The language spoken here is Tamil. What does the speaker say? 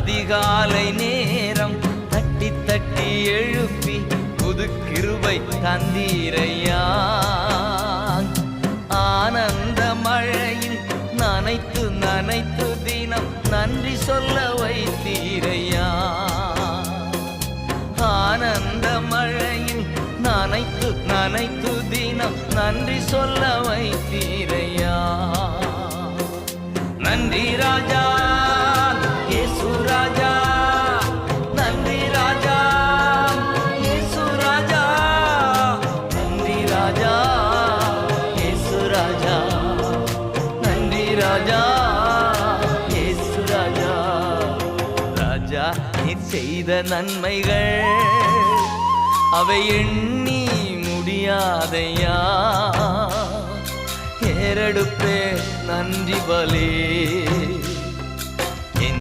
அதிகாலை நேரம் தட்டி தட்டி எழுப்பி புது கிருபை தந்தீரையா. ஆனந்த மழையில் நனைத்து நனைத்து தினம் நன்றி சொல்ல வைத்தீரையா. ஆனந்த மழையில் நனைத்து நனைத்து தினம் நன்றி சொல்ல வைத்தீரையா. நன்றி ராஜா இயேசு ராஜா, நன்றி ராஜா இயேசு ராஜா, நன்றி ராஜா இயேசு ராஜா, நன்றி ராஜா இயேசு ராஜா. ராஜா நீர் செய்த நன்மைகள் அவை எண்ணி முடியாதையா. ஏறெடுப்பே நன்றி பலே.